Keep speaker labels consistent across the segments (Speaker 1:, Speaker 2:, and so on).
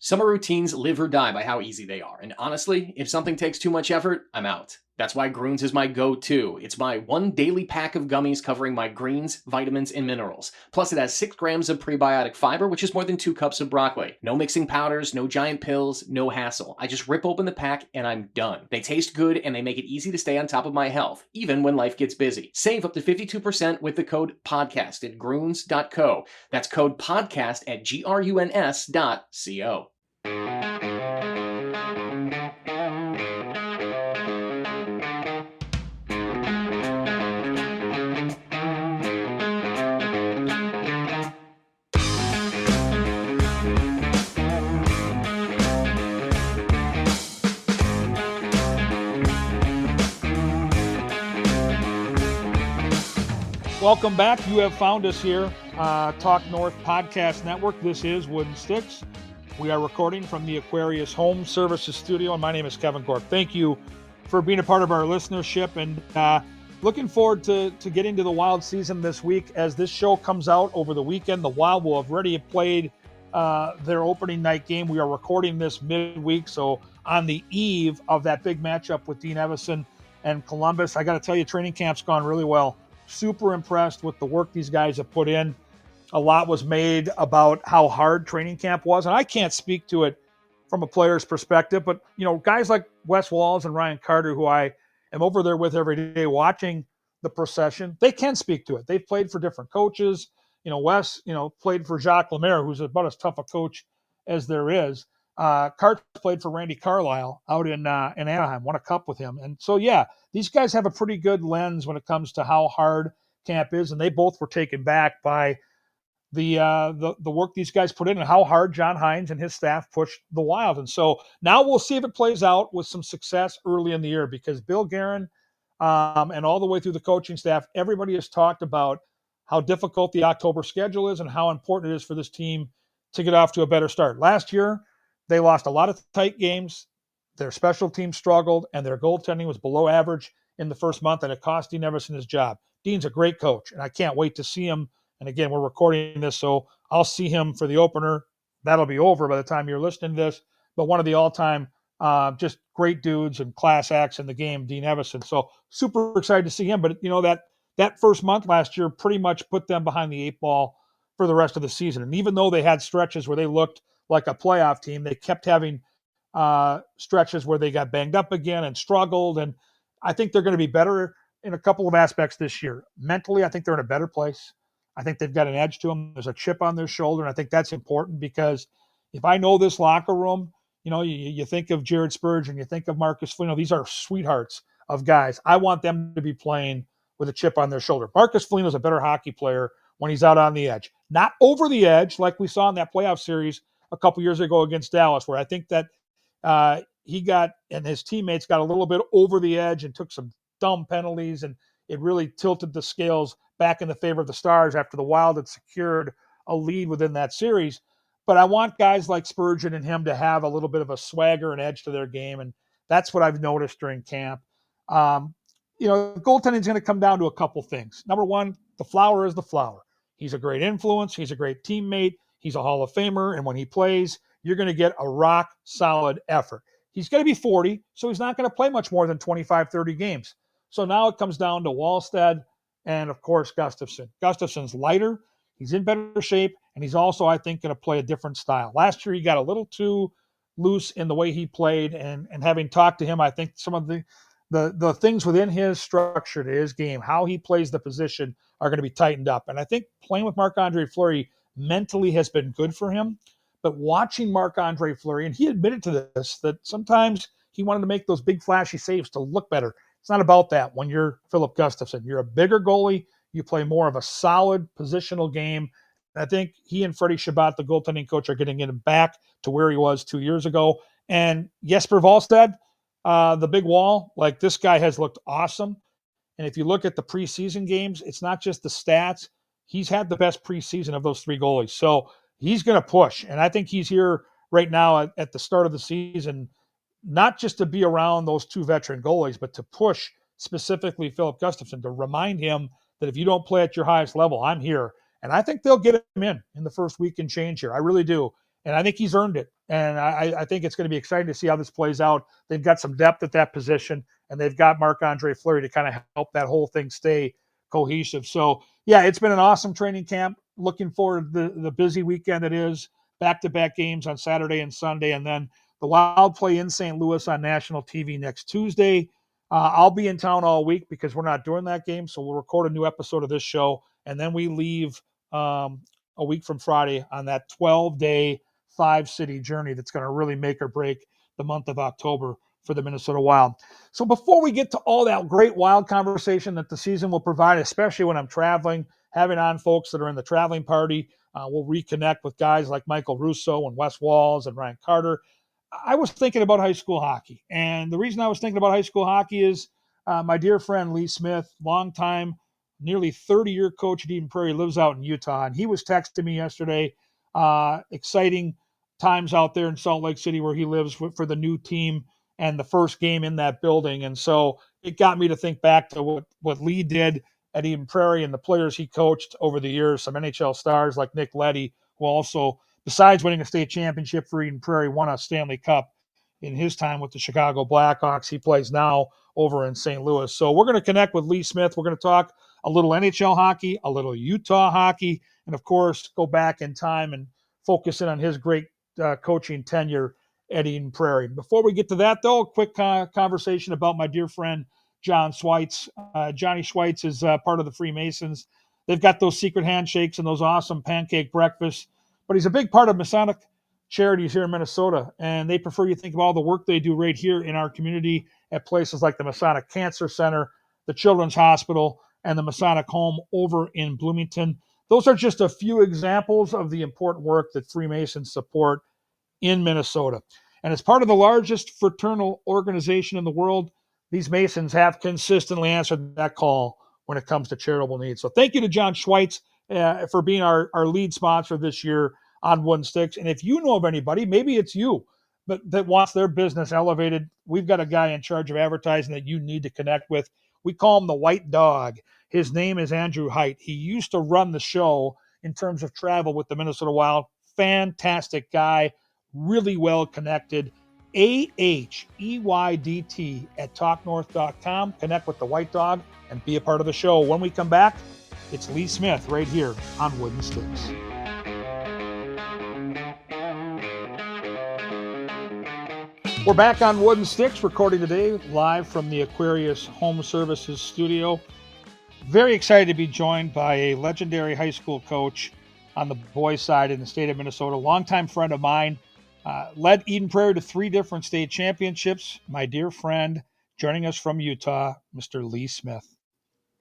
Speaker 1: Summer routines live or die by how easy they are, and honestly, if something takes too much effort, I'm out. That's why Groons is my go-to. It's my one daily pack of gummies covering my greens, vitamins, and minerals. Plus, it has 6 grams of prebiotic fiber, which is more than 2 cups of broccoli. No mixing powders, no giant pills, no hassle. I just rip open the pack and I'm done. They taste good and they make it easy to stay on top of my health, even when life gets busy. Save up to 52% with the code PODCAST at Groons.co. That's code PODCAST at GRUNS.co.
Speaker 2: Welcome back. You have found us here, Talk North Podcast Network. This is Wooden Sticks. We are recording from the Aquarius Home Services Studio, and my name is Kevin Corp. Thank you for being a part of our listenership, and looking forward to getting to the Wild season this week. As this show comes out over the weekend, the Wild will have already played their opening night game. We are recording this midweek, so on the eve of that big matchup with Dean Evison and Columbus. I got to tell you, training camp's gone really well. Super impressed with the work these guys have put in. A lot was made about how hard training camp was, and I can't speak to it from a player's perspective, but guys like Wes Walls and Ryan Carter, who I am over there with every day watching the procession, they can speak to it. They've played for different coaches. Wes, played for Jacques Lemaire, who's about as tough a coach as there is. Carter played for Randy Carlisle out in Anaheim, won a cup with him. And so, yeah, these guys have a pretty good lens when it comes to how hard camp is, and they both were taken back by the work these guys put in and how hard John Hines and his staff pushed the Wild. And so now we'll see if it plays out with some success early in the year, because Bill Guerin and all the way through the coaching staff, everybody has talked about how difficult the October schedule is and how important it is for this team to get off to a better start. Last year, they lost a lot of tight games. Their special team struggled, and their goaltending was below average in the first month, and it cost Dean Evison his job. Dean's a great coach, and I can't wait to see him. And again, we're recording this, so I'll see him for the opener. That'll be over by the time you're listening to this. But one of the all-time just great dudes and class acts in the game, Dean Evison. So super excited to see him. But, that first month last year pretty much put them behind the 8 ball for the rest of the season. And even though they had stretches where they looked like a playoff team, they kept having stretches where they got banged up again and struggled. And I think they're going to be better in a couple of aspects this year. Mentally, I think they're in a better place. I think they've got an edge to them. There's a chip on their shoulder, and I think that's important, because if I know this locker room, you think of Jared Spurgeon, you think of Marcus Foligno. These are sweethearts of guys. I want them to be playing with a chip on their shoulder. Marcus Foligno is a better hockey player when he's out on the edge. Not over the edge like we saw in that playoff series a couple years ago against Dallas, where I think that he got, and his teammates got a little bit over the edge and took some dumb penalties, and it really tilted the scales back in the favor of the Stars after the Wild had secured a lead within that series. But I want guys like Spurgeon and him to have a little bit of a swagger and edge to their game, and that's what I've noticed during camp. Goaltending is going to come down to a couple things. Number one, the Flower is the Flower. He's a great influence. He's a great teammate. He's a Hall of Famer, and when he plays, you're going to get a rock-solid effort. He's going to be 40, so he's not going to play much more than 25, 30 games. So now it comes down to Wallstead and, of course, Gustafsson. Gustafsson's lighter. He's in better shape, and he's also, I think, going to play a different style. Last year, he got a little too loose in the way he played, and having talked to him, I think some of the things within his structure to his game, how he plays the position, are going to be tightened up. And I think playing with Marc-Andre Fleury mentally has been good for him. But watching Marc-Andre Fleury, and he admitted to this, that sometimes he wanted to make those big flashy saves to look better. It's not about that when you're Philip Gustafsson. You're a bigger goalie. You play more of a solid positional game. And I think he and Freddie Shabbat, the goaltending coach, are getting him back to where he was 2 years ago. And Jesper Wallstedt, the big wall, like, this guy has looked awesome. And if you look at the preseason games, it's not just the stats. He's had the best preseason of those 3 goalies. So he's going to push. And I think he's here right now at the start of the season, not just to be around those 2 veteran goalies, but to push specifically Philip Gustafsson, to remind him that if you don't play at your highest level, I'm here. And I think they'll get him in the first week and change here. I really do. And I think he's earned it. And I think it's going to be exciting to see how this plays out. They've got some depth at that position, and they've got Marc-Andre Fleury to kind of help that whole thing stay cohesive. So, yeah, it's been an awesome training camp. Looking forward to the busy weekend it is. Back-to-back games on Saturday and Sunday, and then the Wild play in St. Louis on national TV next Tuesday. I'll be in town all week because we're not doing that game, so we'll record a new episode of this show, and then we leave a week from Friday on that 12-day, 5-city journey that's going to really make or break the month of October for the Minnesota Wild. So before we get to all that great Wild conversation that the season will provide, especially when I'm traveling, having on folks that are in the traveling party, we'll reconnect with guys like Michael Russo and Wes Walls and Ryan Carter. I was thinking about high school hockey. And the reason I was thinking about high school hockey is my dear friend Lee Smith, longtime, nearly 30-year coach at Eden Prairie, lives out in Utah. And he was texting me yesterday, exciting times out there in Salt Lake City where he lives for the new team and the first game in that building. And so it got me to think back to what Lee did at Eden Prairie and the players he coached over the years, some NHL stars like Nick Leddy, who also, besides winning a state championship for Eden Prairie, won a Stanley Cup in his time with the Chicago Blackhawks. He plays now over in St. Louis. So we're going to connect with Lee Smith. We're going to talk a little NHL hockey, a little Utah hockey, and of course, go back in time and focus in on his great coaching tenure at Eden Prairie. Before we get to that, though, a quick conversation about my dear friend John Schweitz. Johnny Schweitz is part of the Freemasons. They've got those secret handshakes and those awesome pancake breakfasts, but he's a big part of Masonic charities here in Minnesota, and they prefer you think of all the work they do right here in our community at places like the Masonic Cancer Center, the Children's Hospital, and the Masonic Home over in Bloomington. Those are just a few examples of the important work that Freemasons support in Minnesota. And as part of the largest fraternal organization in the world, these Masons have consistently answered that call when it comes to charitable needs. So thank you to John Schweitz for being our lead sponsor this year on Wooden Sticks. And if you know of anybody, maybe it's you, but that wants their business elevated, we've got a guy in charge of advertising that you need to connect with. We call him the White Dog. His name is Andrew Height. He used to run the show in terms of travel with the Minnesota Wild. Fantastic guy, really well connected. AHEYDT at talknorth.com. Connect with the White Dog and be a part of the show. When we come back, it's Lee Smith right here on Wooden Sticks. We're back on Wooden Sticks, recording today live from the Aquarius Home Services studio. Very excited to be joined by a legendary high school coach on the boys' side in the state of Minnesota, longtime friend of mine, led Eden Prairie to 3 different state championships. My dear friend, joining us from Utah, Mr. Lee Smith.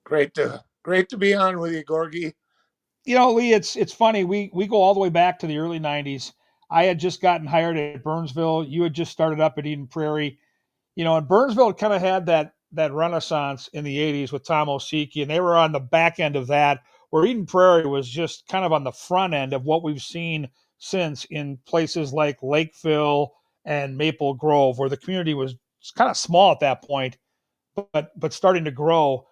Speaker 3: Great to be on with you, Gorgie.
Speaker 2: You know, Lee, it's funny. We go all the way back to the early 90s. I had just gotten hired at Burnsville. You had just started up at Eden Prairie. You know, and Burnsville kind of had that renaissance in the 80s with Tom Osiki, and they were on the back end of that, where Eden Prairie was just kind of on the front end of what we've seen since in places like Lakeville and Maple Grove, where the community was kind of small at that point, but starting to grow.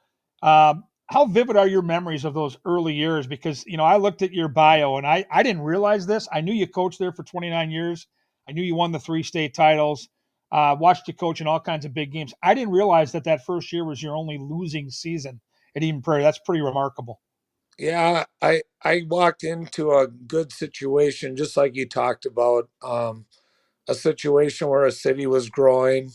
Speaker 2: How vivid are your memories of those early years? Because, you know, I looked at your bio and I didn't realize this. I knew you coached there for 29 years. I knew you won the 3 state titles, watched you coach in all kinds of big games. I didn't realize that first year was your only losing season at Eden Prairie. That's pretty remarkable.
Speaker 3: Yeah, I walked into a good situation, just like you talked about, a situation where a city was growing,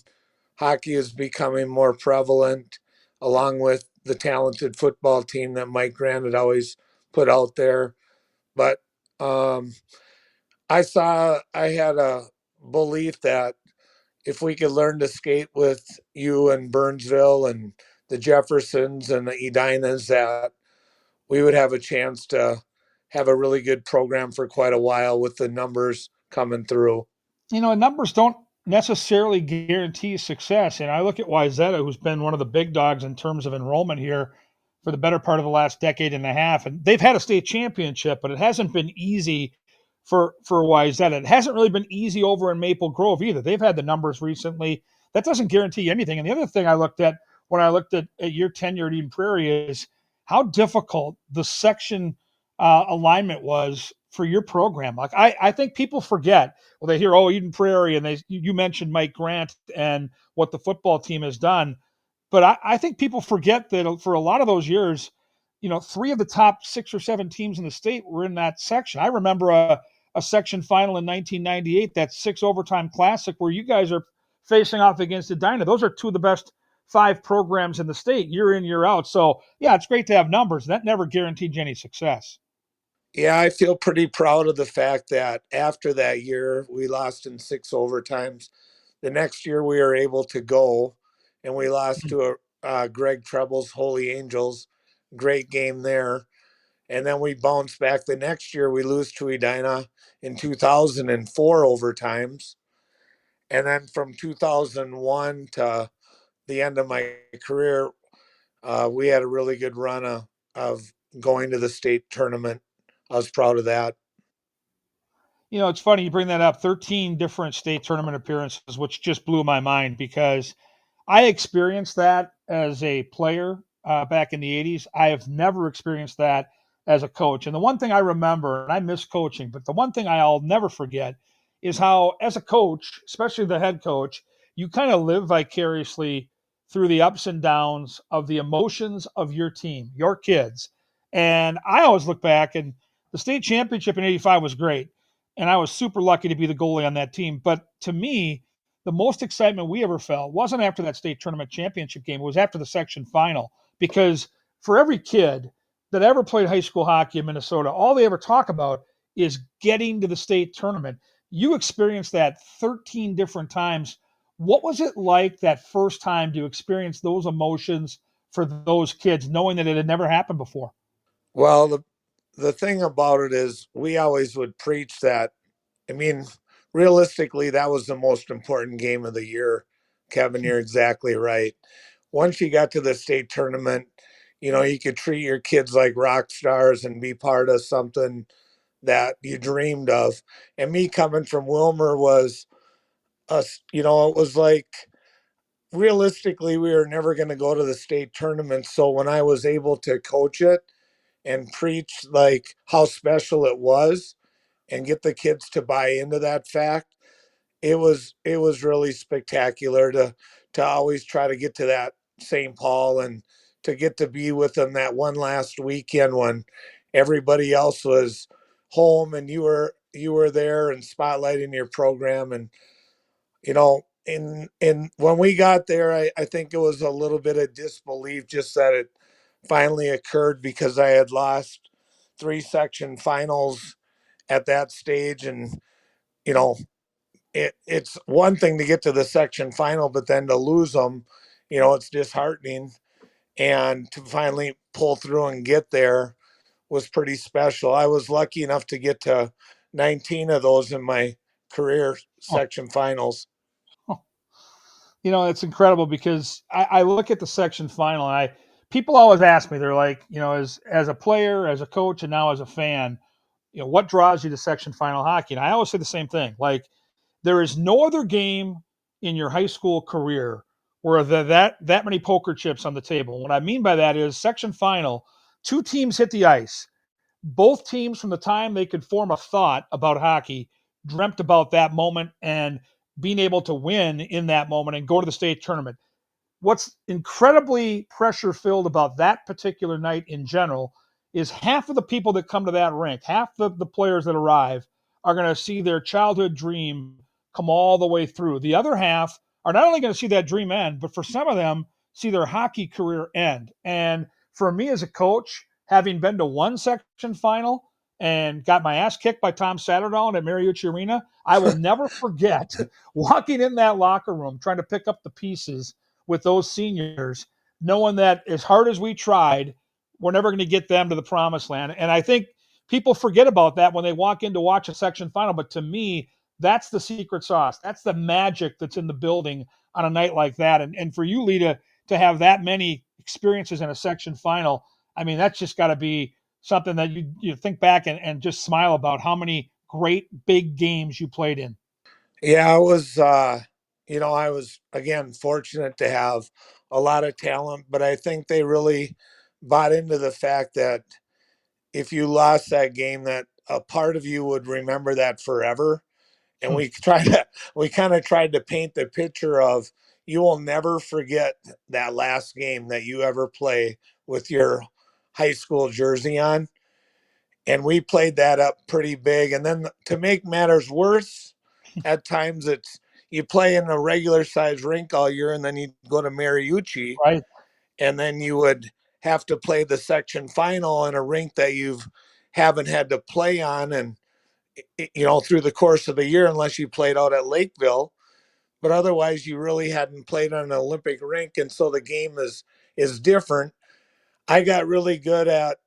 Speaker 3: hockey is becoming more prevalent, along with the talented football team that Mike Grant had always put out there. But I had a belief that if we could learn to skate with you and Burnsville and the Jeffersons and the Edinas, that we would have a chance to have a really good program for quite a while with the numbers coming through.
Speaker 2: You know, numbers don't necessarily guarantee success. And I look at Wayzata, who's been one of the big dogs in terms of enrollment here for the better part of the last decade and a half. And they've had a state championship, but it hasn't been easy for Wayzata. It hasn't really been easy over in Maple Grove either. They've had the numbers recently. That doesn't guarantee anything. And the other thing I looked at when I looked at your tenure at Eden Prairie is how difficult the section alignment was for your program? Like I think people forget. Well, they hear, oh, Eden Prairie, and you mentioned Mike Grant and what the football team has done. But I think people forget that for a lot of those years, three of the top 6 or 7 teams in the state were in that section. I remember a section final in 1998, that 6 overtime classic where you guys are facing off against Edina. Those are two of the best 5 programs in the state, year in, year out. So, yeah, it's great to have numbers. That never guaranteed you any success.
Speaker 3: Yeah, I feel pretty proud of the fact that after that year, we lost in 6 overtimes. The next year, we were able to go, and we lost
Speaker 2: Mm.
Speaker 3: to Greg Treble's Holy Angels. Great game there. And then we bounced back the next year. We lose to Edina in 2004 overtimes. And then from 2001 to the end of my career, we had a really good run of going to the state tournament. I was proud of that.
Speaker 2: It's funny you bring that up. 13 different state tournament appearances, which just blew my mind because I experienced that as a player back in the 80s. I have never experienced that as a coach. And the one thing I remember, and I miss coaching, but the one thing I'll never forget is how, as a coach, especially the head coach, you kind of live vicariously through the ups and downs of the emotions of your team, your kids. And I always look back, and the state championship in 85 was great. And I was super lucky to be the goalie on that team. But to me, the most excitement we ever felt wasn't after that state tournament championship game. It was after the section final. Because for every kid that ever played high school hockey in Minnesota, all they ever talk about is getting to the state tournament. You experienced that 13 different times. What was it like that first time to experience those emotions for those kids, knowing that it had never happened before?
Speaker 3: Well, the thing about it is we always would preach that. I mean, realistically, that was the most important game of the year. Kevin, you're exactly right. Once you got to the state tournament, you could treat your kids like rock stars and be part of something that you dreamed of. And me coming from Wilmer was us, it was like realistically, we were never going to go to the state tournament. So when I was able to coach it and preach like how special it was and get the kids to buy into that fact, it was really spectacular to always try to get to that St. Paul and to get to be with them that one last weekend when everybody else was home and you were there and spotlighting your program. And in when we got there, I think it was a little bit of disbelief just that it finally occurred because I had lost 3 section finals at that stage. And you know it's one thing to get to the section final, but then to lose them, it's disheartening. And to finally pull through and get there was pretty special. I was lucky enough to get to 19 of those in my career
Speaker 2: Oh,
Speaker 3: section finals.
Speaker 2: oh. It's incredible because I look at the section final and people always ask me, they're like, as a player, as a coach, and now as a fan, what draws you to section final hockey? And I always say the same thing. Like, there is no other game in your high school career where that many poker chips on the table. And what I mean by that is section final, 2 teams hit the ice. Both teams, from the time they could form a thought about hockey, dreamt about that moment and being able to win in that moment and go to the state tournament. What's incredibly pressure filled about that particular night in general is half of the people that come to that rink, half the players that arrive are going to see their childhood dream come all the way through. The other half are not only going to see that dream end, but for some of them, see their hockey career end. And for me as a coach, having been to one section final and got my ass kicked by Tom Satterdahl at Mariucci Arena, I will never forget walking in that locker room trying to pick up the pieces with those seniors, knowing that as hard as we tried, we're never going to get them to the promised land. And I think people forget about that when they walk in to watch a section final. But to me, that's the secret sauce. That's the magic that's in the building on a night like that. And for you, Lee, to have that many experiences in a section final, I mean, that's just got to be something that you think back and just smile about how many great big games you played in.
Speaker 3: Yeah, I was again fortunate to have a lot of talent, but I think they really bought into the fact that if you lost that game, that a part of you would remember that forever. And
Speaker 2: Hmm.
Speaker 3: we kind of tried to paint the picture of you will never forget that last game that you ever play with your high school jersey on. And we played that up pretty big. And then to make matters worse, at times it's you play in a regular size rink all year, and then you go to Mariucci,
Speaker 2: Right.
Speaker 3: and then you would have to play the section final in a rink that you've haven't had to play on, and through the course of the year, unless you played out at Lakeville. But otherwise, you really hadn't played on an Olympic rink, and so the game is different. I got really good at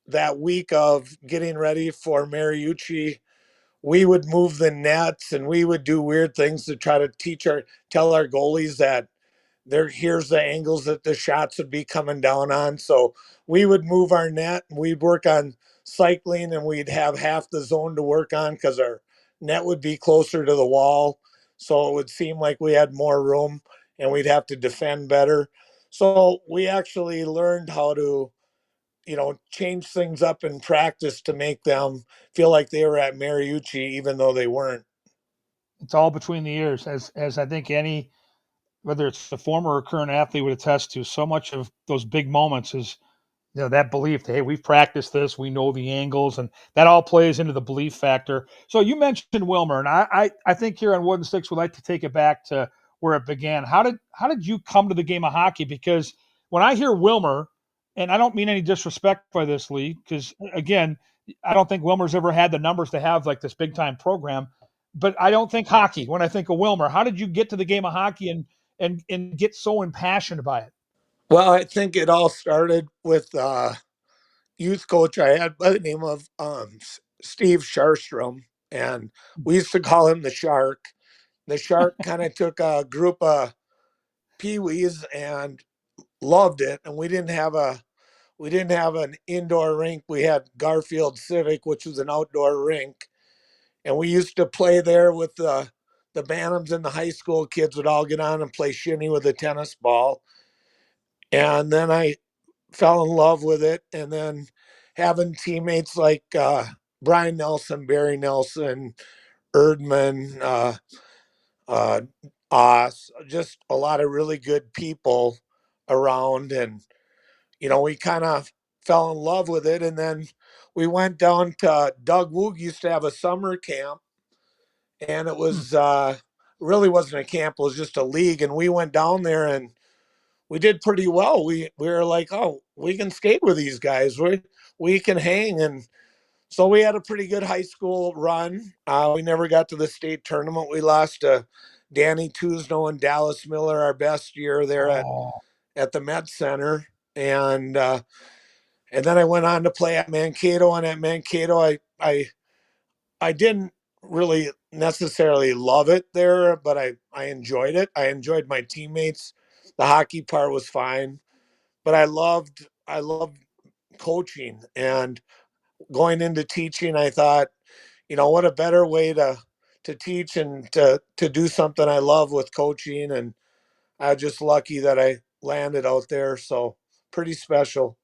Speaker 3: that week of getting ready for Mariucci. We would move the nets, and we would do weird things to try to tell our goalies that here's the angles that the shots would be coming down on. So we would move our net, and we'd work on cycling, and we'd have half the zone to work on because our net would be closer to the wall. So it would seem like we had more room, and we'd have to defend better. So we actually learned how to, change things up in practice to make them feel like they were at Mariucci, even though they weren't.
Speaker 2: It's all between the ears, as I think any, whether it's the former or current athlete would attest to. So much of those big moments is, that belief that, hey, we've practiced this, we know the angles, and that all plays into the belief factor. So you mentioned Wilmer, and I think here on Wooden Sticks we'd like to take it back to where it began. How did you come to the game of hockey? Because when I hear Wilmer, and I don't mean any disrespect by this, Lee, because again, I don't think Wilmer's ever had the numbers to have like this big time program, but I don't think hockey when I think of Wilmer. How did you get to the game of hockey and get so impassioned by it?
Speaker 3: Well, I think it all started with youth coach I had by the name of Steve Sharstrom, and we used to call him the Shark. The Shark kind of took a group of peewees and loved it, and we didn't have an indoor rink. We had Garfield Civic, which was an outdoor rink, and we used to play there with the Bantams, and the high school kids would all get on and play shinny with a tennis ball. And then I fell in love with it, and then having teammates like Brian Nelson, Barry Nelson, Erdman, uh, Oss, just a lot of really good people around, and we kind of fell in love with it. And then we went down to Doug Woog used to have a summer camp, and it
Speaker 2: Hmm.
Speaker 3: was really wasn't a camp; it was just a league. And we went down there, and we did pretty well. We were like, oh, we can skate with these guys. We can hang, and so we had a pretty good high school run. We never got to the state tournament. We lost to Danny Tusno and Dallas Miller our best year there
Speaker 2: Oh,
Speaker 3: at the Met Center, and then I went on to play at Mankato, and at Mankato I didn't really necessarily love it there, but I enjoyed it. I enjoyed my teammates. The hockey part was fine, but I loved coaching, and going into teaching. I thought, what a better way to teach and to do something I love with coaching, and I was just lucky that I landed out there. So pretty special.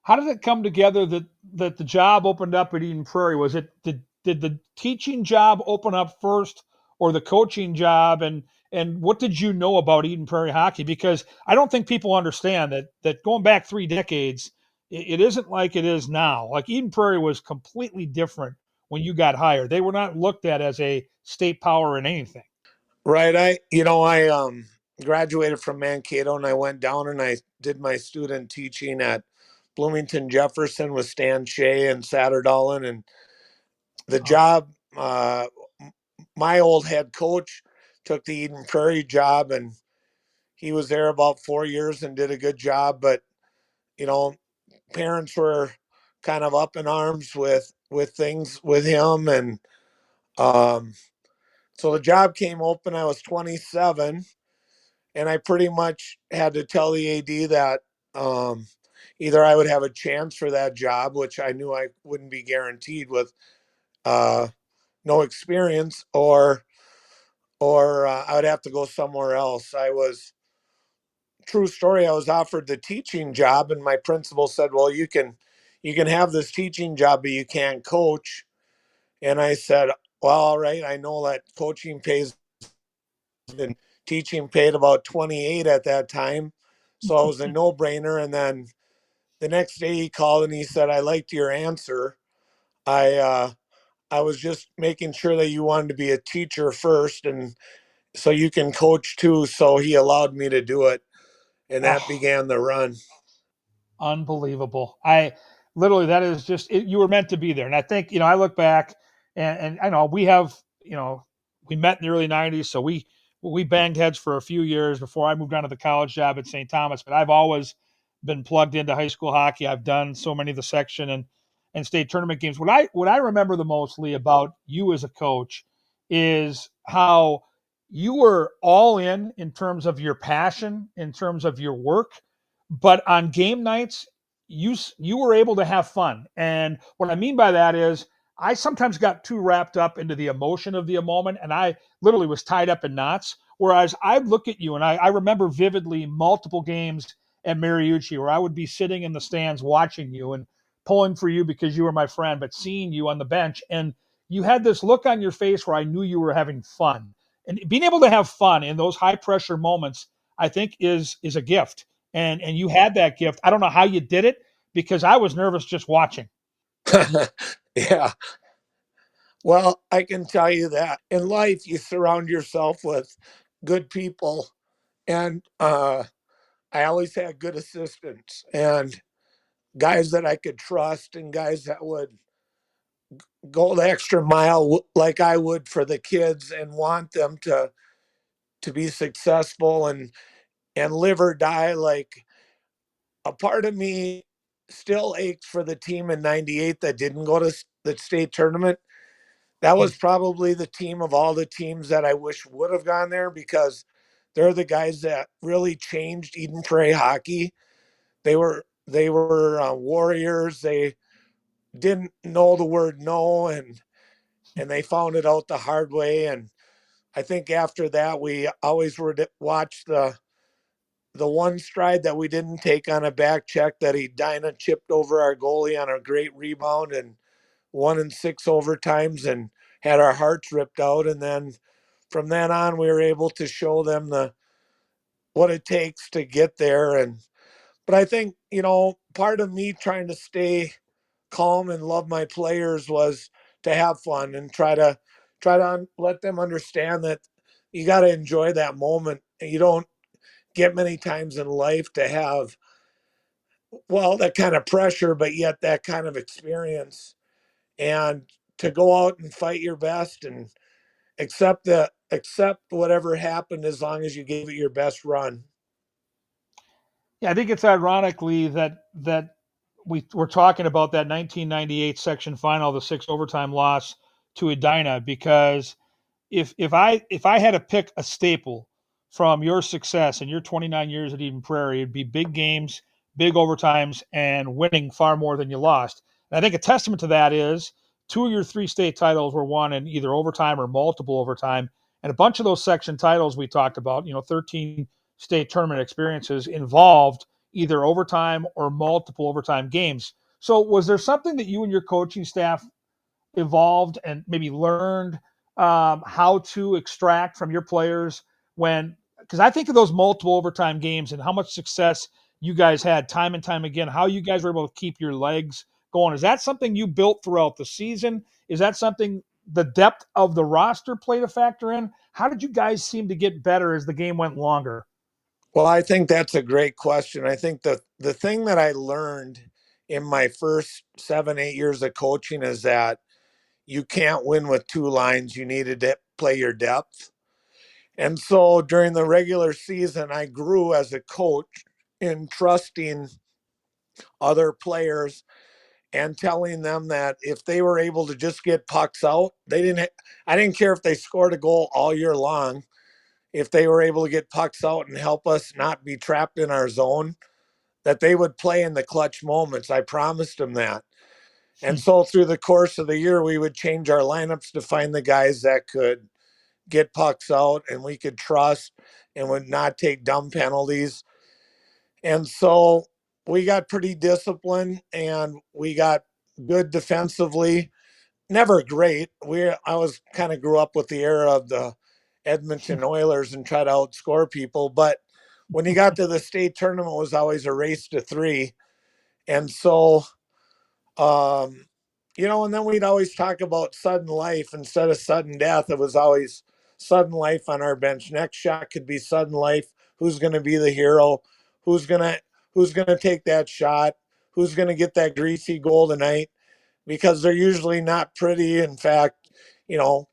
Speaker 2: how did it come together that the job opened up at Eden Prairie? Was it did the teaching job open up first, or the coaching job? And what did you know about Eden Prairie hockey? Because I don't think people understand that going back 3 decades, it isn't like it is now. Like Eden Prairie was completely different when you got hired. They were not looked at as a state power in anything.
Speaker 3: Right. I graduated from Mankato, and I went down and I did my student teaching at Bloomington Jefferson with Stan Shea and Satterdahlin, and the
Speaker 2: Oh,
Speaker 3: job my old head coach took the Eden Prairie job, and he was there about 4 years and did a good job. But you know, parents were kind of up in arms with things with him, and um, so the job came open. I was 27, and I pretty much had to tell the AD that either I would have a chance for that job, which I knew I wouldn't be guaranteed with uh, no experience, or I would have to go somewhere else. True story. I was offered the teaching job, and my principal said, "Well, you can you can have this teaching job, but you can't coach. And I said, well, all right, I know that coaching pays, and teaching paid about 28 at that time. So it was a no brainer. And then the next day he called and he said, I liked your answer. I, I was just making sure that you wanted to be a teacher first and so you can coach too. So he allowed me to do it. And that
Speaker 2: Oh,
Speaker 3: began the run.
Speaker 2: unbelievable. I literally, that is just, you were meant to be there. And I think, I look back and I know we have, we met in the early 90s. So we banged heads for a few years before I moved on to the college job at St. Thomas. But I've always been plugged into high school hockey. I've done so many of the section and state tournament games. What I remember the most, Lee, about you as a coach is how you were all in terms of your passion, in terms of your work, but on game nights, you were able to have fun. And what I mean by that is I sometimes got too wrapped up into the emotion of the moment, and I literally was tied up in knots. Whereas I'd look at you, and I remember vividly multiple games at Mariucci where I would be sitting in the stands watching you and pulling for you because you were my friend, but seeing you on the bench, and you had this look on your face where I knew you were having fun. And being able to have fun in those high pressure moments, I think is a gift. And you had that gift. I don't know how you did it because I was nervous just watching.
Speaker 3: Yeah. Well, I can tell you that in life, you surround yourself with good people. And I always had good assistants and guys that I could trust and guys that would go the extra mile like I would for the kids and want them to be successful and live or die. Like a part of me still aches for the team in 98 that didn't go to the state tournament. That was probably the team of all the teams that I wish would have gone there because they're the guys that really changed Eden Prairie hockey. They were warriors. They didn't know the word no, and they found it out the hard way. And I think after that, we always were to watch the one stride that we didn't take on a back check that he Dinah chipped over our goalie on a great rebound and won in 6 overtimes and had our hearts ripped out. And then from then on, we were able to show them the what it takes to get there. And but I think part of me trying to stay calm and love my players was to have fun and try to let them understand that you got to enjoy that moment. You don't get many times in life to have that kind of pressure, but yet that kind of experience, and to go out and fight your best and accept whatever happened as long as you gave it your best run.
Speaker 2: Yeah, I think it's ironically that we're talking about that 1998 section final, the six overtime loss to Edina, because if I had to pick a staple from your success in your 29 years at Eden Prairie, it'd be big games, big overtimes, and winning far more than you lost. And I think a testament to that is two of your three state titles were won in either overtime or multiple overtime, and a bunch of those section titles we talked about, 13 state tournament experiences involved either overtime or multiple overtime games. So was there something that you and your coaching staff evolved and maybe learned how to extract from your players because I think of those multiple overtime games and how much success you guys had time and time again, how you guys were able to keep your legs going. Is that something you built throughout the season? Is that something the depth of the roster played a factor in? How did you guys seem to get better as the game went longer?
Speaker 3: Well, I think that's a great question. I think the thing that I learned in my first 7-8 years of coaching is that you can't win with two lines. You needed to play your depth. And so during the regular season, I grew as a coach in trusting other players and telling them that if they were able to just get pucks out, I didn't care if they scored a goal all year long. If they were able to get pucks out and help us not be trapped in our zone, that they would play in the clutch moments. I promised them that. And so through the course of the year, we would change our lineups to find the guys that could get pucks out and we could trust and would not take dumb penalties. And so we got pretty disciplined and we got good defensively. Never great. I was kind of grew up with the era of the Edmonton Oilers and try to outscore people, but when you got to the state tournament, it was always a race to three. And so, um, and then we'd always talk about sudden life instead of sudden death. It was always sudden life on our bench. Next shot could be sudden life. Who's going to be the hero? Who's gonna Who's gonna take that shot? Who's going to get that greasy goal tonight? Because they're usually not pretty. In fact,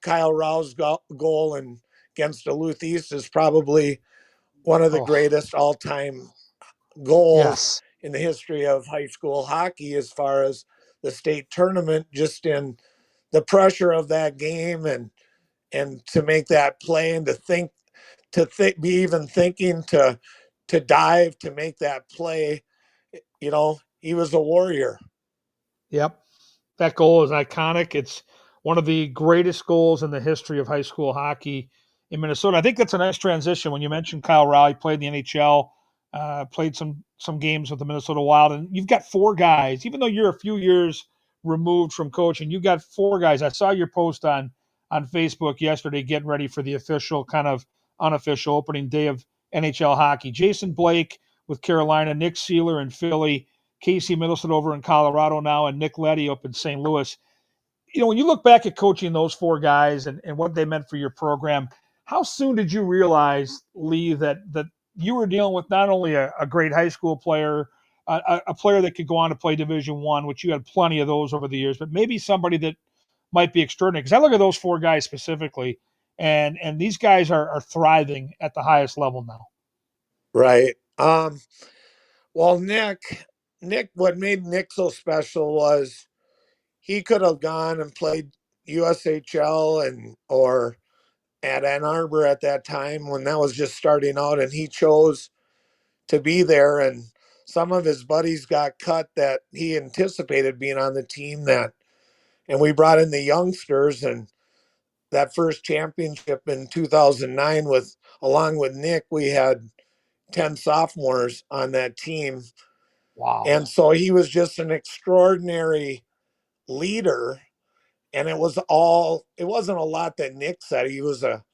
Speaker 3: Kyle Rau's goal against Duluth East is probably one of the
Speaker 2: Oh,
Speaker 3: greatest all-time goals
Speaker 2: yes.
Speaker 3: in the history of high school hockey as far as the state tournament, just in the pressure of that game and to make that play and be even thinking to dive to make that play. He was a warrior.
Speaker 2: Yep. That goal is iconic. It's one of the greatest goals in the history of high school hockey in Minnesota. I think that's a nice transition. When you mentioned Kyle Rowley, played in the NHL, played some games with the Minnesota Wild, and you've got four guys. Even though you're a few years removed from coaching, you got four guys. I saw your post on Facebook yesterday, getting ready for the official, kind of unofficial opening day of NHL hockey. Jason Blake with Carolina, Nick Seeler in Philly, Casey Middleton over in Colorado now, and Nick Leddy up in St. Louis. When you look back at coaching those four guys and what they meant for your program, how soon did you realize, Lee, that you were dealing with not only a great high school player, a player that could go on to play Division One, which you had plenty of those over the years, but maybe somebody that might be extraordinary? Because I look at those four guys specifically, and these guys are thriving at the highest level now.
Speaker 3: Right. Well, Nick, what made Nick so special was he could have gone and played USHL or at Ann Arbor at that time when that was just starting out, and he chose to be there. And some of his buddies got cut that he anticipated being on the team, and we brought in the youngsters, and that first championship in 2009 along with Nick, we had 10 sophomores on that team.
Speaker 2: Wow.
Speaker 3: And so he was just an extraordinary leader. And it wasn't a lot that Nick said. He was a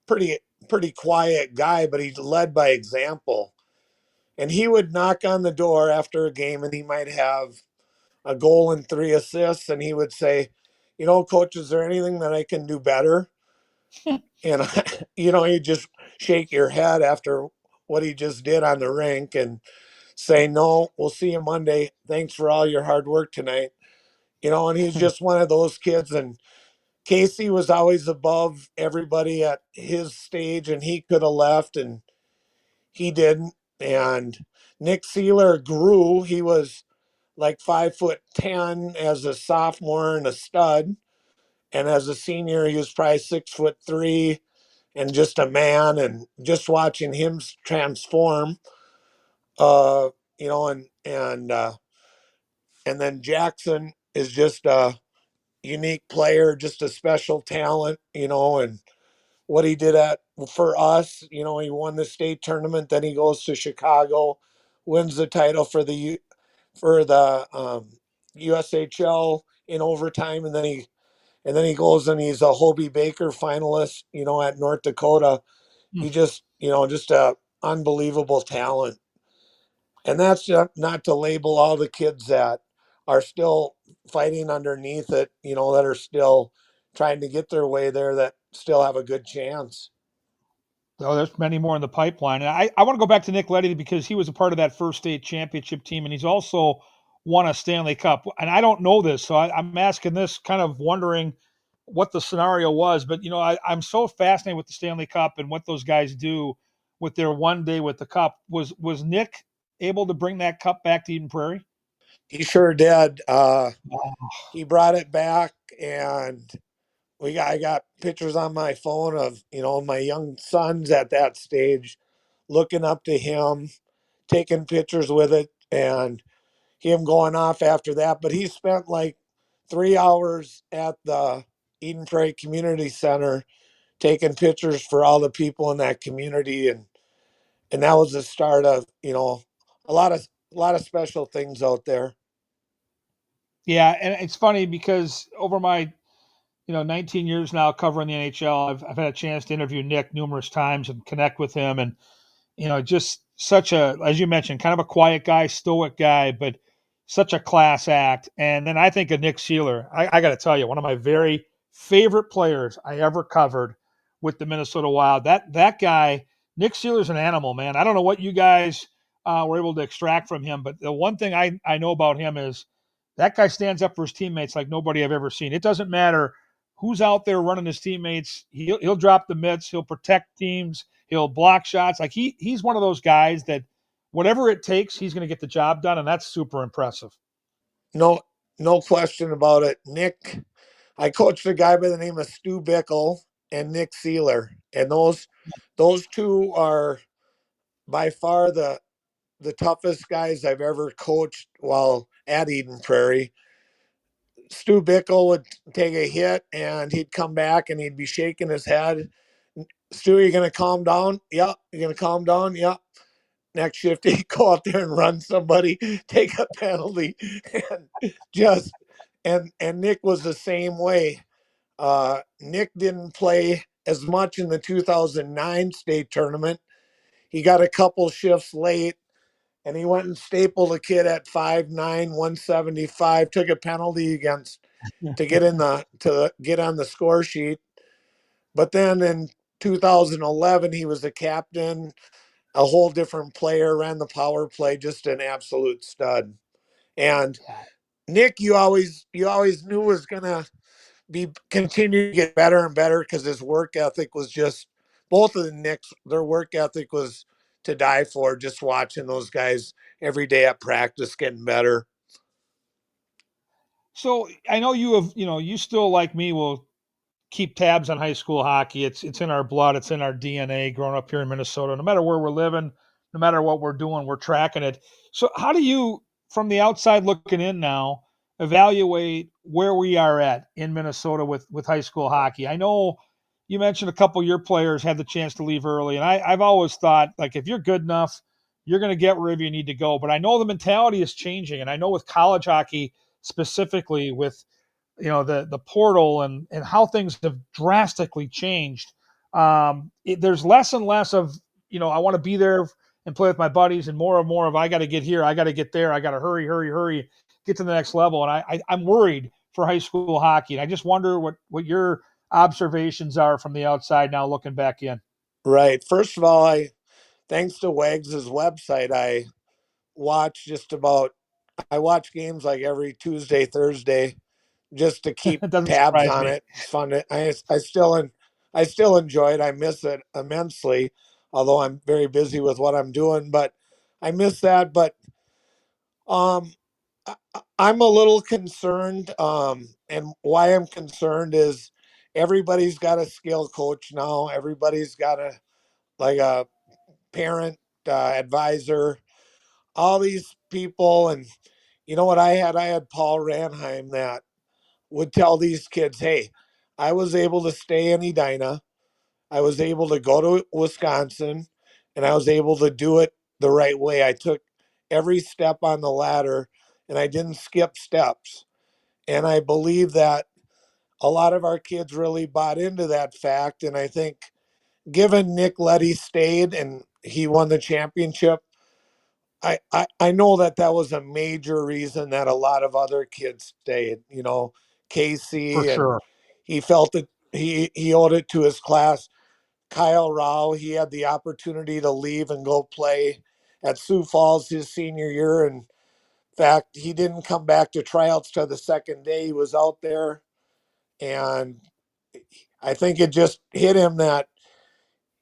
Speaker 3: pretty, pretty quiet guy, but he led by example. And he would knock on the door after a game and he might have a goal and 3 assists. And he would say, Coach, is there anything that I can do better? And, you just shake your head after what he just did on the rink and say, no, we'll see you Monday. Thanks for all your hard work tonight. And he's just one of those kids. And Casey was always above everybody at his stage, and he could have left, and he didn't. And Nick Seeler grew. He was like 5'10" as a sophomore and a stud. And as a senior, he was probably 6'3" and just a man. And just watching him transform, uh, you know, and then Jackson is just a unique player, just a special talent, and what he did for us, he won the state tournament, then he goes to Chicago, wins the title for the USHL in overtime, and then he goes and he's a Hobie Baker finalist, at North Dakota. He just a unbelievable talent. And that's not to label all the kids that are still fighting underneath it, that are still trying to get their way there, that still have a good chance.
Speaker 2: Oh, there's many more in the pipeline. And I want to go back to Nick Leddy because he was a part of that first state championship team, and he's also won a Stanley Cup. And I don't know this, so I'm asking this, kind of wondering what the scenario was. But, I'm so fascinated with the Stanley Cup and what those guys do with their one day with the cup. Was Nick able to bring that cup back to Eden Prairie?
Speaker 3: He sure did.
Speaker 2: Oh,
Speaker 3: He brought it back, and I got pictures on my phone of my young sons at that stage looking up to him, taking pictures with it, and him going off after that. But he spent like 3 hours at the Eden Prairie Community Center taking pictures for all the people in that community, and that was the start of a lot of special things out there.
Speaker 2: Yeah, and it's funny because over my 19 years now covering the NHL, I've had a chance to interview Nick numerous times and connect with him, and just such a, as you mentioned, kind of a quiet guy, stoic guy, but such a class act. And then I think of Nick Sealer. I got to tell you, one of my very favorite players I ever covered with the Minnesota Wild. That guy, Nick Sealer's an animal, man. I don't know what you guys were able to extract from him, but the one thing I know about him is that guy stands up for his teammates like nobody I've ever seen. It doesn't matter who's out there running his teammates. He'll drop the mitts. He'll protect teams. He'll block shots. Like he's one of those guys that whatever it takes, he's going to get the job done, and that's super impressive.
Speaker 3: No, no question about it. Nick, I coached a guy by the name of Stu Bickle and Nick Sealer, and those two are by far the toughest guys I've ever coached while at Eden Prairie. Stu Bickle would take a hit and he'd come back and he'd be shaking his head. Stu, you gonna calm down? Yeah. You gonna calm down? Yeah. Next shift, he'd go out there and run somebody, take a penalty, and just and Nick was the same way. Nick didn't play as much in the 2009 state tournament. He got a couple shifts late, and he went and stapled a kid at 5'9", 175. Took a penalty against to get in the to get on the score sheet. But then in 2011, he was the captain, a whole different player, ran the power play, just an absolute stud. And Nick, you always knew was gonna be continue to get better and better because his work ethic was just both of the Knicks, their work ethic was to die for. Just watching those guys every day at practice getting better.
Speaker 2: So I know you still like me will keep tabs on high school hockey. It's in our blood. It's in our DNA. Growing up here in Minnesota, no matter where we're living, no matter what we're doing, we're tracking it. So how do you, from the outside looking in now, evaluate where we are at in Minnesota with high school hockey? I know you mentioned a couple of your players had the chance to leave early, and I've always thought like if you're good enough, you're going to get wherever you need to go. But I know the mentality is changing, and I know with college hockey specifically with the portal and how things have drastically changed. There's less and less of I want to be there and play with my buddies, and more of I got to get here, I got to get there, I got to hurry, get to the next level. And I'm worried for high school hockey, and I just wonder what your observations are from the outside now looking back in.
Speaker 3: Right. First of all, I thanks to Wags' website, I watch games like every Tuesday, Thursday, just to keep
Speaker 2: It doesn't
Speaker 3: tabs
Speaker 2: surprise
Speaker 3: on
Speaker 2: me.
Speaker 3: it. It's fun. I still enjoy it. I miss it immensely, although I'm very busy with what I'm doing. But I miss that. But um, I'm a little concerned. And why I'm concerned is everybody's got a skill coach now. Everybody's got a parent advisor. All these people, and you know what I had? I had Paul Ranheim that would tell these kids, hey, I was able to stay in Edina. I was able to go to Wisconsin, and I was able to do it the right way. I took every step on the ladder and I didn't skip steps. And I believe that a lot of our kids really bought into that fact. And I think given Nick Letty stayed and he won the championship, I know that was a major reason that a lot of other kids stayed,
Speaker 2: For
Speaker 3: Casey, and
Speaker 2: sure.
Speaker 3: he felt that he owed it to his class. Kyle Rao, he had the opportunity to leave and go play at Sioux Falls his senior year. And in fact, he didn't come back to tryouts till the second day he was out there. And I think it just hit him that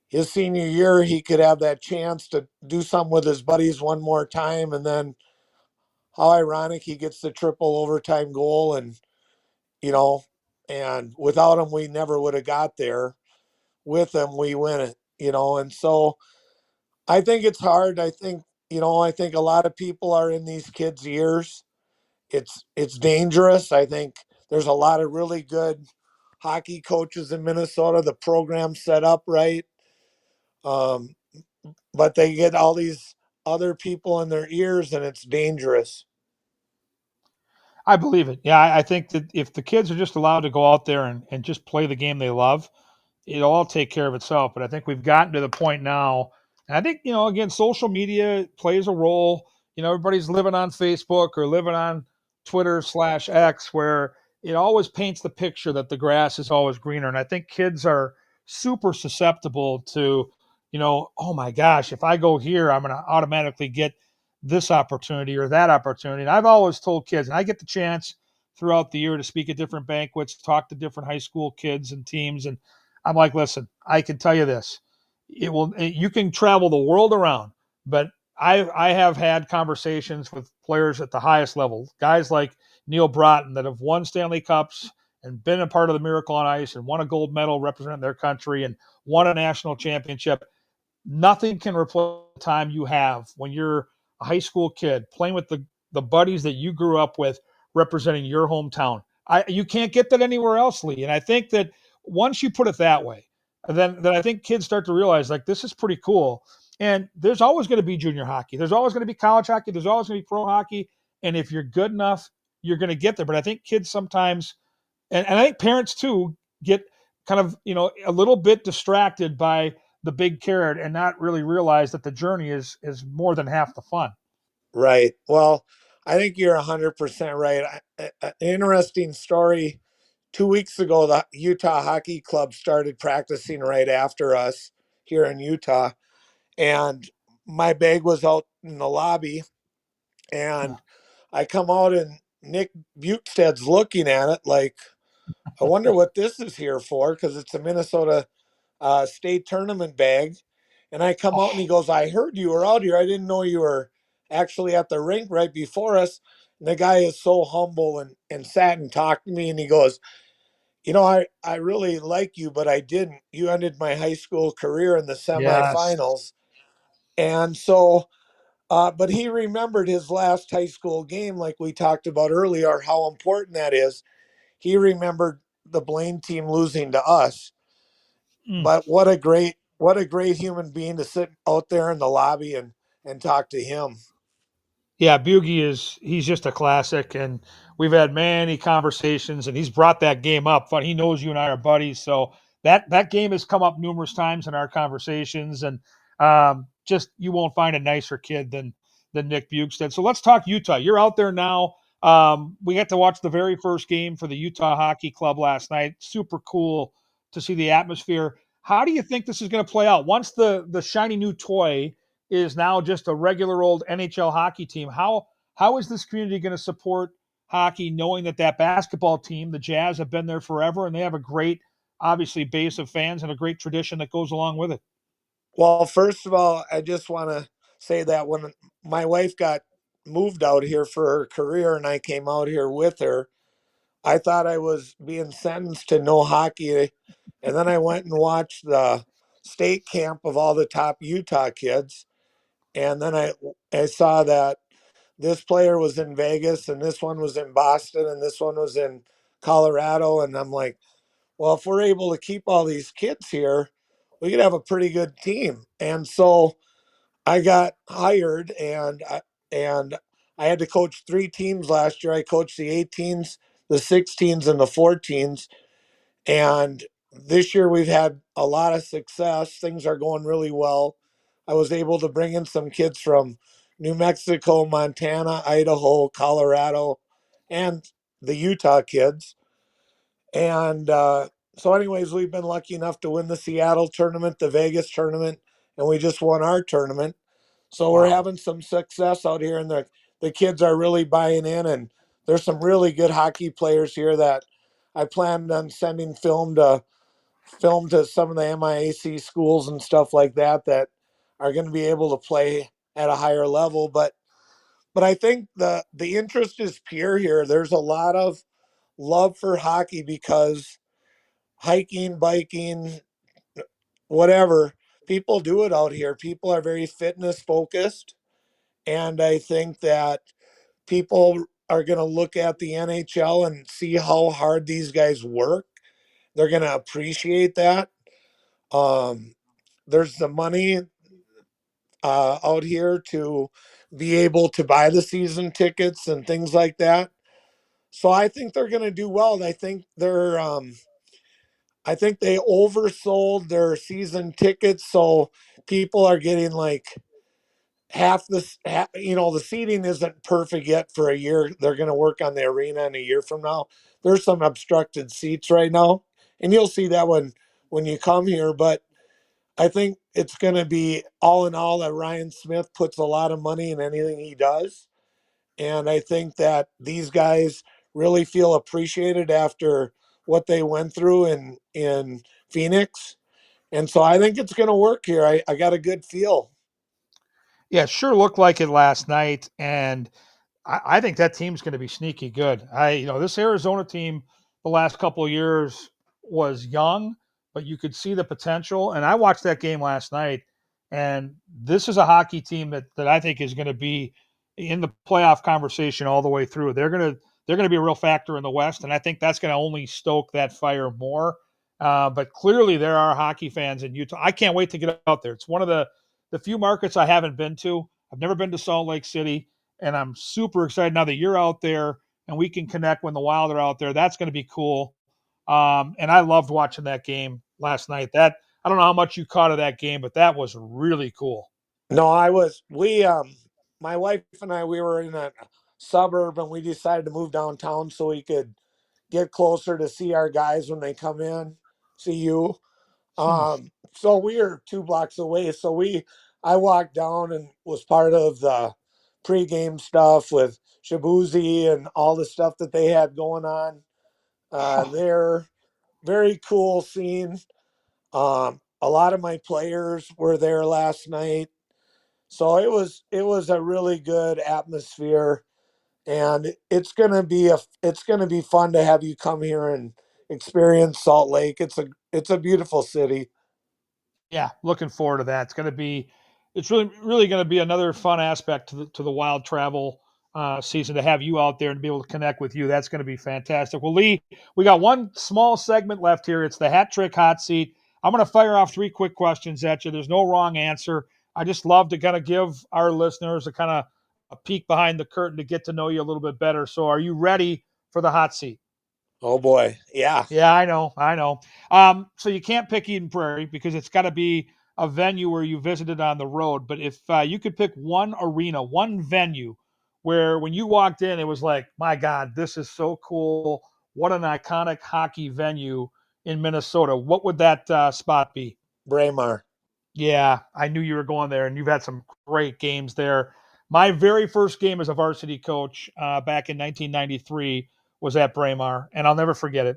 Speaker 3: his senior year he could have that chance to do something with his buddies one more time. And then how ironic he gets the triple overtime goal, and you know and without him we never would have got there. With him we win it. And so I think it's hard. I think a lot of people are in these kids years. It's dangerous. I think there's a lot of really good hockey coaches in Minnesota. The program's set up right. um, but they get all these other people in their ears, and it's dangerous.
Speaker 2: I believe it. Yeah, I think that if the kids are just allowed to go out there and just play the game they love, it'll all take care of itself. But I think we've gotten to the point now, and I think, again, social media plays a role. Everybody's living on Facebook or living on Twitter/X, where it always paints the picture that the grass is always greener. And I think kids are super susceptible to, oh my gosh, if I go here, I'm going to automatically get this opportunity or that opportunity. And I've always told kids, and I get the chance throughout the year to speak at different banquets, talk to different high school kids and teams, and I'm like, listen, I can tell you this. You can travel the world around, but I have had conversations with players at the highest level, guys like Neil Broughton that have won Stanley Cups and been a part of the Miracle on Ice and won a gold medal representing their country and won a national championship. Nothing can replace the time you have when you're a high school kid playing with the buddies that you grew up with representing your hometown. You can't get that anywhere else, Lee. And I think that once you put it that way, then I think kids start to realize like this is pretty cool. And there's always going to be junior hockey. There's always going to be college hockey. There's always going to be pro hockey. And if you're good enough, you're going to get there. But I think kids sometimes, and I think parents too, get kind of a little bit distracted by the big carrot and not really realize that the journey is more than half the fun.
Speaker 3: Right. Well, I think you're 100% right. An interesting story. 2 weeks ago, the Utah Hockey Club started practicing right after us here in Utah. And my bag was out in the lobby.
Speaker 2: Yeah.
Speaker 3: And I come out, and Nick Bukestad's looking at it like, I wonder what this is here for, because it's a Minnesota state tournament bag. And I come out, and he
Speaker 2: Oh,
Speaker 3: goes, I heard you were out here. I didn't know you were actually at the rink right before us. And the guy is so humble and sat and talked to me. And he goes, I really like you, but I didn't. You ended my high school career in the
Speaker 2: yes.
Speaker 3: semifinals. And so, but he remembered his last high school game, like we talked about earlier, how important that is. He remembered the Blaine team losing to us.
Speaker 2: Mm.
Speaker 3: But what a great human being to sit out there in the lobby and talk to him.
Speaker 2: Yeah, he's just a classic, and we've had many conversations, and he's brought that game up. But he knows you and I are buddies, so that game has come up numerous times in our conversations, and just you won't find a nicer kid than Nick Bukestad. So let's talk Utah. You're out there now. We got to watch the very first game for the Utah Hockey Club last night. Super cool to see the atmosphere. How do you think this is going to play out once the shiny new toy is now just a regular old NHL hockey team? How is this community going to support hockey, knowing that basketball team, the Jazz, have been there forever and they have a great, obviously, base of fans and a great tradition that goes along with it?
Speaker 3: Well, first of all, I just want to say that when my wife got moved out here for her career and I came out here with her, I thought I was being sentenced to no hockey. And then I went and watched the state camp of all the top Utah kids. And then I saw that this player was in Vegas and this one was in Boston and this one was in Colorado. And I'm like, well, if we're able to keep all these kids here, we could have a pretty good team. And so I got hired, and I had to coach 3 teams last year. I coached the 18s, the 16s, and the 14s. And this year we've had a lot of success. Things are going really well. I was able to bring in some kids from New Mexico, Montana, Idaho, Colorado, and the Utah kids. And so, anyways, we've been lucky enough to win the Seattle tournament, the Vegas tournament, and we just won our tournament. So we're
Speaker 2: Wow.
Speaker 3: having some success out here, and the kids are really buying in. And there's some really good hockey players here that I planned on sending film to some of the MIAC schools and stuff like that that are going to be able to play at a higher level. But I think the interest is pure here. There's a lot of love for hockey because hiking, biking, whatever, people do it out here. People are very fitness focused. And I think that people are going to look at the NHL and see how hard these guys work. They're going to appreciate that. Um, there's the money. out here to be able to buy the season tickets and things like that. So I think they're going to do well. I think they oversold their season tickets, so people are getting like half this. The seating isn't perfect yet for a year. They're going to work on the arena in a year from now. There's some obstructed seats right now, and you'll see that when you come here. But I think it's going to be all in all that Ryan Smith puts a lot of money in anything he does. And I think that these guys really feel appreciated after what they went through in Phoenix. And so I think it's going to work here. I got a good feel.
Speaker 2: Yeah, it sure looked like it last night, and I think that team's going to be sneaky good. This Arizona team the last couple of years was young, but you could see the potential. And I watched that game last night, and this is a hockey team that I think is going to be in the playoff conversation all the way through. They're going to be a real factor in the West, and I think that's going to only stoke that fire more. But clearly, there are hockey fans in Utah. I can't wait to get out there. It's one of the few markets I haven't been to. I've never been to Salt Lake City, and I'm super excited now that you're out there and we can connect when the Wild are out there. That's going to be cool. And I loved watching that game last night. That I don't know how much you caught of that game, but that was really cool.
Speaker 3: No, my wife and I, we were in a suburb and we decided to move downtown so we could get closer to see our guys when they come in, see you.
Speaker 2: Hmm.
Speaker 3: So we are 2 blocks away. So I walked down and was part of the pregame stuff with Shabuzi and all the stuff that they had going on there. Very cool scene. A lot of my players were there last night. So it was a really good atmosphere, and it's gonna be fun to have you come here and experience Salt Lake. It's a beautiful city.
Speaker 2: Yeah, looking forward to that. It's really going to be another fun aspect to the Wild travel season to have you out there and be able to connect with you. That's going to be fantastic. Well, Lee, we got one small segment left here. It's the hat trick hot seat. I'm going to fire off 3 quick questions at you. There's no wrong answer. I just love to kind of give our listeners a peek behind the curtain to get to know you a little bit better. So, are you ready for the hot seat?
Speaker 3: Oh boy, yeah.
Speaker 2: Yeah, I know, I know. So you can't pick Eden Prairie because it's got to be a venue where you visited on the road. But if you could pick one arena, one venue where when you walked in, it was like, my God, this is so cool. What an iconic hockey venue in Minnesota. What would that spot be?
Speaker 3: Braemar.
Speaker 2: Yeah, I knew you were going there, and you've had some great games there. My very first game as a varsity coach back in 1993 was at Braemar, and I'll never forget it.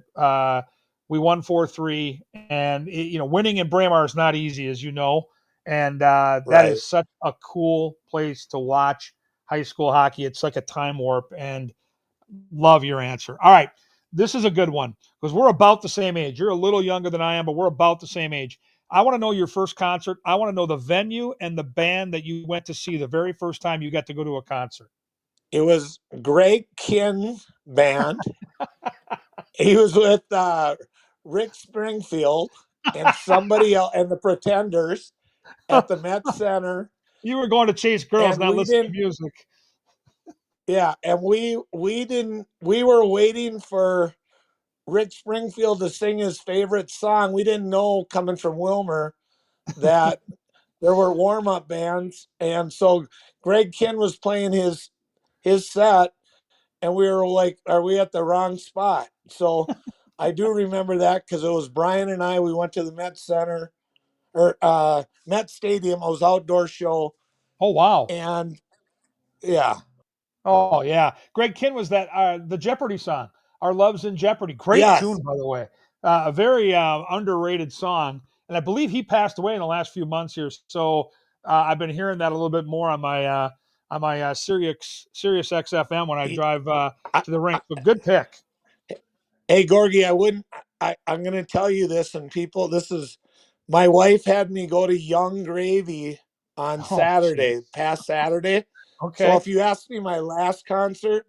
Speaker 2: We won 4-3, and winning in Braemar is not easy, as you know, and that is
Speaker 3: Right.
Speaker 2: such a cool place to watch high school hockey. It's like a time warp, and love your answer. All right. This is a good one because we're about the same age. You're a little younger than I am, but we're about the same age. I want to know your first concert. I want to know the venue and the band that you went to see the very first time you got to go to a concert.
Speaker 3: It was Greg Kinn band. He was with Rick Springfield and somebody else and the Pretenders at the Met Center.
Speaker 2: You were going to chase girls,
Speaker 3: And
Speaker 2: not
Speaker 3: we
Speaker 2: listen to
Speaker 3: didn't
Speaker 2: music.
Speaker 3: yeah, and we didn't we were waiting for Rick Springfield to sing his favorite song. We didn't know coming from Wilmer that there were warm up bands, and so Greg Kinn was playing his set, and we were like, "Are we at the wrong spot?" So I do remember that because it was Brian and I. We went to the Met Center or Met Stadium. It was outdoor show,
Speaker 2: Oh, wow.
Speaker 3: and yeah,
Speaker 2: Oh yeah, Greg Kinn was that the Jeopardy song, "Our Love's in Jeopardy." Great tune,
Speaker 3: yes,
Speaker 2: by the way. A very underrated song, and I believe he passed away in the last few months here. So I've been hearing that a little bit more on my Sirius XFM when I
Speaker 3: he,
Speaker 2: drive
Speaker 3: I,
Speaker 2: to the rink.
Speaker 3: I,
Speaker 2: But good pick.
Speaker 3: hey Gorgie, I wouldn't. I'm going to tell you this, and people, this is my wife had me go to Young Gravy on
Speaker 2: Oh,
Speaker 3: Saturday,
Speaker 2: jeez.
Speaker 3: past Saturday. So
Speaker 2: Okay.
Speaker 3: if you ask me my last concert,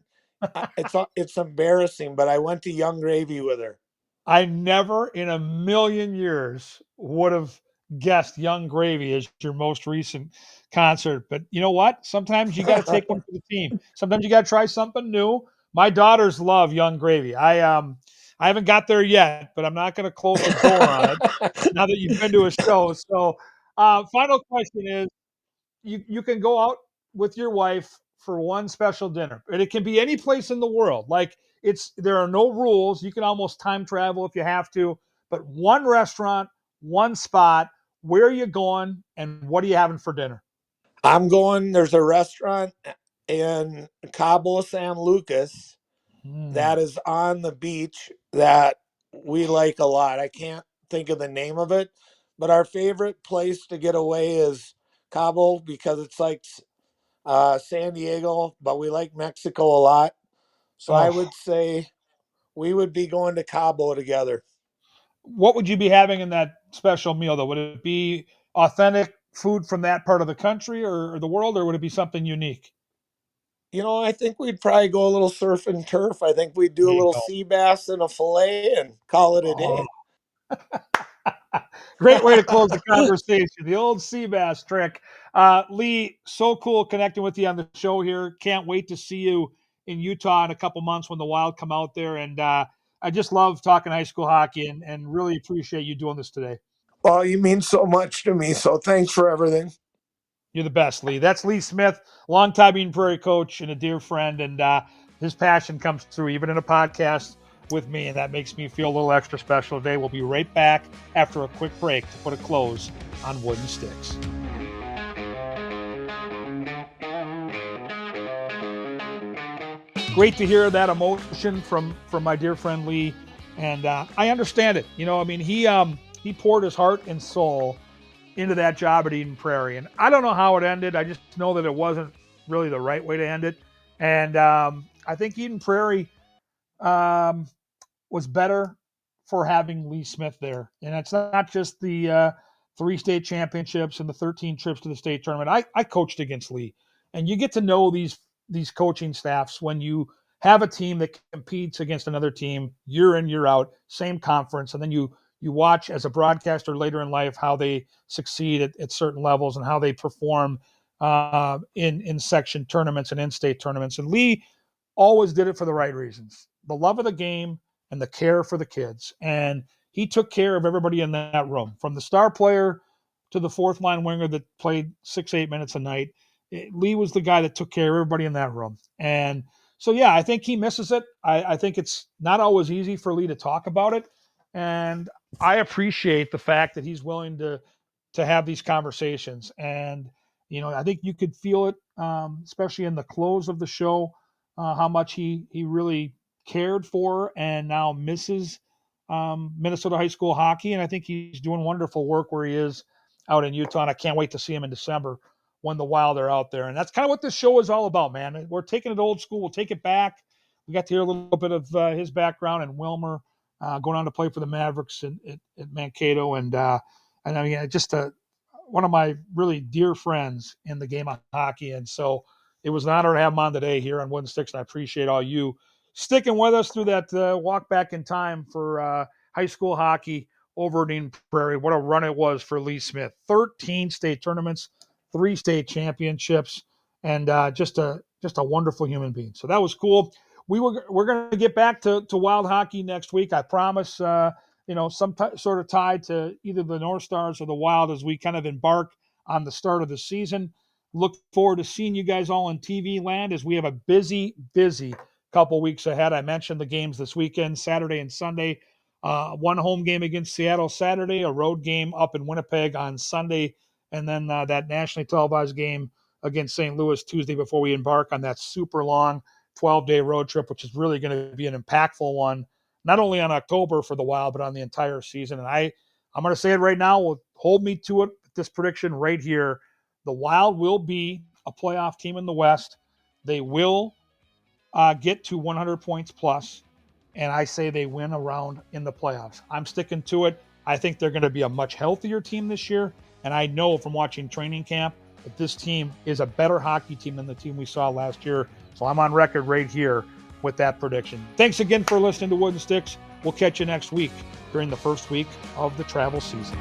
Speaker 3: it's embarrassing, but I went to Young Gravy with her.
Speaker 2: I never in a million years would have guessed Young Gravy as your most recent concert. But you know what? Sometimes you got to take one for the team. Sometimes you got to try something new. My daughters love Young Gravy. I haven't got there yet, but I'm not going to close the door on it now that you've been to a show. So, final question is: you can go out with your wife for one special dinner, and it can be any place in the world. Like there are no rules. You can almost time travel if you have to. But one restaurant, one spot. Where are you going, and what are you having for dinner?
Speaker 3: There's a restaurant in Cabo San Lucas that is on the beach that we like a lot. I can't think of the name of it, but our favorite place to get away is Cabo because it's like San Diego, but we like Mexico a lot. So I
Speaker 2: Oh,
Speaker 3: would say we would be going to Cabo together.
Speaker 2: what would you be having in that special meal, though? Would it be authentic food from that part of the country or the world, or would it be something unique?
Speaker 3: I think we'd probably go a little surf and turf. I think we'd do
Speaker 2: There
Speaker 3: a
Speaker 2: you
Speaker 3: little
Speaker 2: go.
Speaker 3: sea bass and a fillet and call it a
Speaker 2: Oh,
Speaker 3: day.
Speaker 2: great way to close the conversation. The old sea bass trick. Lee, so cool connecting with you on the show here. Can't wait to see you in Utah in a couple months when the Wild come out there. And I just love talking high school hockey and really appreciate you doing this today.
Speaker 3: Well, you mean so much to me, so thanks for everything.
Speaker 2: You're the best, Lee. That's Lee Smith, longtime Eden Prairie coach and a dear friend. And his passion comes through even in a podcast with me, and that makes me feel a little extra special today. We'll be right back after a quick break to put a close on Wooden Sticks. Great to hear that emotion from my dear friend Lee, and I understand it. He poured his heart and soul into that job at Eden Prairie, and I don't know how it ended. I just know that it wasn't really the right way to end it, and I think Eden Prairie was better for having Lee Smith there. And it's not just the 3 state championships and the 13 trips to the state tournament. I coached against Lee, and you get to know these coaching staffs when you have a team that competes against another team year in, year out, same conference, and then you watch as a broadcaster later in life how they succeed at certain levels and how they perform in section tournaments and in-state tournaments. And Lee always did it for the right reasons, the love of the game and the care for the kids. And he took care of everybody in that room, from the star player to the fourth line winger that played 6-8 minutes a night. Lee was the guy that took care of everybody in that room. And so, yeah, I think he misses it. I think it's not always easy for Lee to talk about it. And I appreciate the fact that he's willing to have these conversations. And, I think you could feel it, especially in the close of the show, how much he really cared for and now misses Minnesota high school hockey. And I think he's doing wonderful work where he is out in Utah. And I can't wait to see him in December when the Wild are out there. And that's kind of what this show is all about, man. We're taking it old school. We'll take it back. We got to hear a little bit of his background and Wilmer going on to play for the Mavericks at Mankato. And I mean, just one of my really dear friends in the game of hockey. And so it was an honor to have him on today here on Wooden Sticks. And I appreciate all you sticking with us through that walk back in time for high school hockey over at Eden Prairie. What a run it was for Lee Smith. 13 state tournaments, 3 state championships, and just a wonderful human being. So that was cool. We're going to get back to Wild hockey next week. I promise. Some sort of tied to either the North Stars or the Wild as we kind of embark on the start of the season. Look forward to seeing you guys all in TV land as we have a busy couple weeks ahead. I mentioned the games this weekend, Saturday and Sunday. One home game against Seattle Saturday, a road game up in Winnipeg on Sunday, and then that nationally televised game against St. Louis Tuesday before we embark on that super long 12-day road trip, which is really going to be an impactful one, not only on October for the Wild, but on the entire season. And I'm going to say it right now. Will hold me to it. This prediction right here: the Wild will be a playoff team in the West. They will get to 100 points plus, and I say they win a round in the playoffs. I'm sticking to it. I think they're going to be a much healthier team this year, and I know from watching training camp that this team is a better hockey team than the team we saw last year. So I'm on record right here with that prediction. Thanks again for listening to Wooden Sticks. We'll catch you next week during the first week of the travel season.